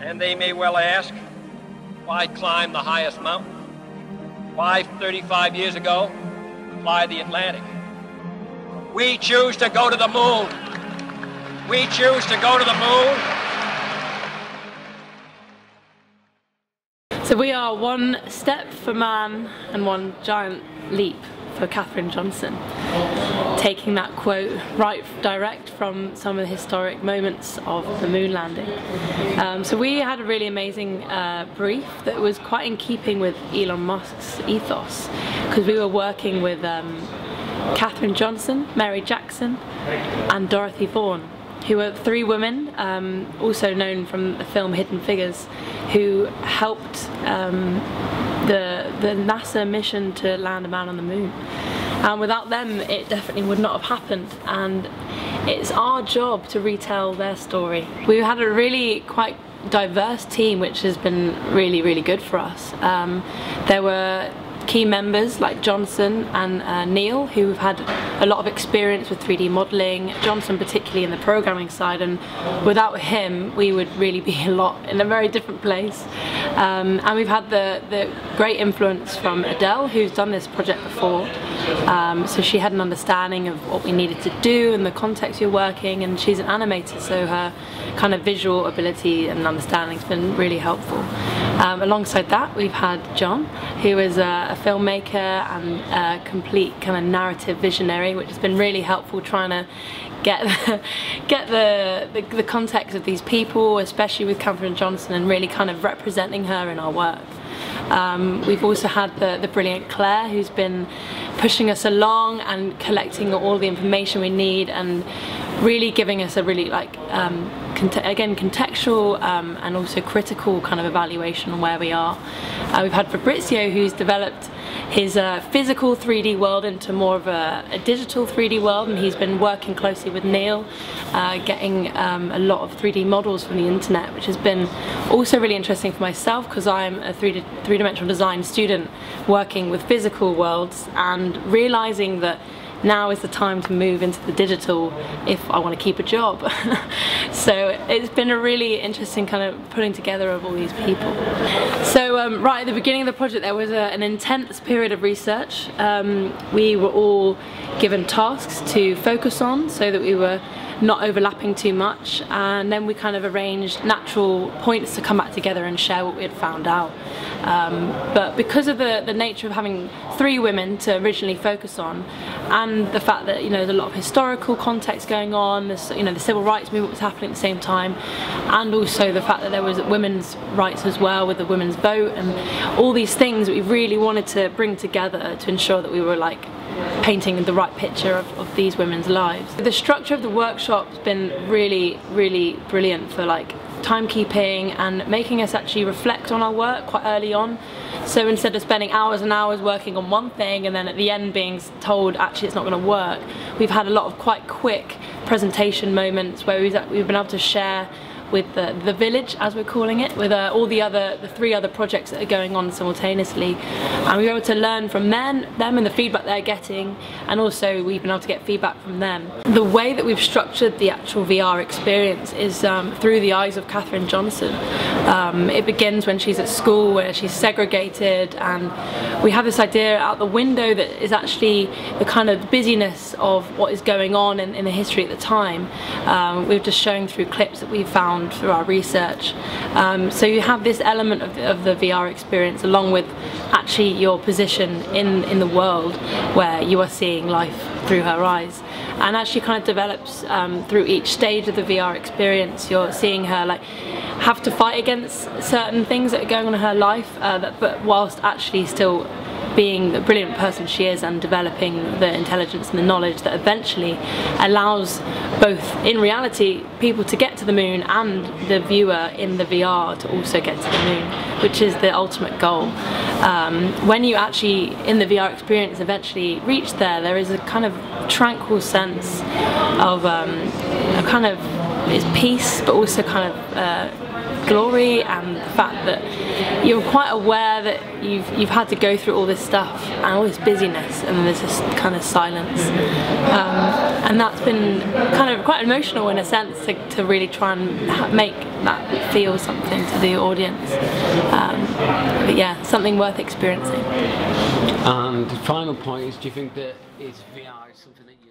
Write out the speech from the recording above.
And they may well ask, why climb the highest mountain? Why 35 years ago fly the Atlantic? We choose to go to the moon. We choose to go to the moon. So we are one step for man and one giant leap for Katherine Johnson, taking that quote right direct from some of the historic moments of the moon landing. So we had a really amazing brief that was quite in keeping with Elon Musk's ethos, because we were working with Katherine Johnson, Mary Jackson and Dorothy Vaughan, who are three women, also known from the film Hidden Figures, who helped the NASA mission to land a man on the moon. And without them, it definitely would not have happened. And it's our job to retell their story. We've had a really quite diverse team, which has been really, really good for us. There were key members like Johnson and Neil, who have had a lot of experience with 3D modelling, Johnson particularly in the programming side, and without him we would really be in a very different place. And we've had the great influence from Adele, who's done this project before, so she had an understanding of what we needed to do and the context you're working, and she's an animator, so her kind of visual ability and understanding has been really helpful. Alongside that, we've had John, who is a filmmaker and a complete kind of narrative visionary, which has been really helpful trying to get the context of these people, especially with Katherine Johnson, and really kind of representing her in our work. We've also had the brilliant Claire, who's been pushing us along and collecting all the information we need and really giving us a really again contextual and also critical kind of evaluation on where we are. We've had Fabrizio, who's developed his physical 3D world into more of a digital 3D world, and he's been working closely with Neil, getting a lot of 3D models from the internet, which has been also really interesting for myself, because I'm a three-dimensional design student working with physical worlds and realizing that now is the time to move into the digital if I want to keep a job. So it's been a really interesting kind of putting together of all these people. So right at the beginning of the project there was an intense period of research. We were all given tasks to focus on so that we were not overlapping too much, and then we kind of arranged natural points to come back together and share what we had found out. But because of the nature of having three women to originally focus on, and the fact that there's a lot of historical context going on, the civil rights movement was happening at the same time, and also the fact that there was women's rights as well with the women's vote, and all these things that we really wanted to bring together to ensure that we were painting the right picture of these women's lives. The structure of the workshop's been really, really brilliant for timekeeping and making us actually reflect on our work quite early on. So instead of spending hours and hours working on one thing and then at the end being told actually it's not going to work, we've had a lot of quite quick presentation moments where we've been able to share with the village, as we're calling it, with all the three other projects that are going on simultaneously, and we were able to learn from them and the feedback they're getting, and also we've been able to get feedback from them. The way that we've structured the actual VR experience is through the eyes of Katherine Johnson. It begins when she's at school, where she's segregated, and we have this idea out the window that is actually the kind of busyness of what is going on in the history at the time. We've just shown through clips that we've found through our research. So you have this element of the VR experience along with actually your position in the world, where you are seeing life through her eyes, and actually kind of develops through each stage of the VR experience. You're seeing her have to fight against certain things that are going on in her life, but whilst actually still being the brilliant person she is and developing the intelligence and the knowledge that eventually allows both in reality people to get to the moon and the viewer in the VR to also get to the moon, which is the ultimate goal. When you actually in the VR experience eventually reach there is a kind of tranquil sense of a kind of it's peace, but also kind of glory and the fact that you're quite aware that you've had to go through all this stuff and all this busyness, and there's this kind of silence, and that's been kind of quite emotional in a sense to really try and make that feel something to the audience. But yeah, something worth experiencing. And the final point is, do you think that is VR something that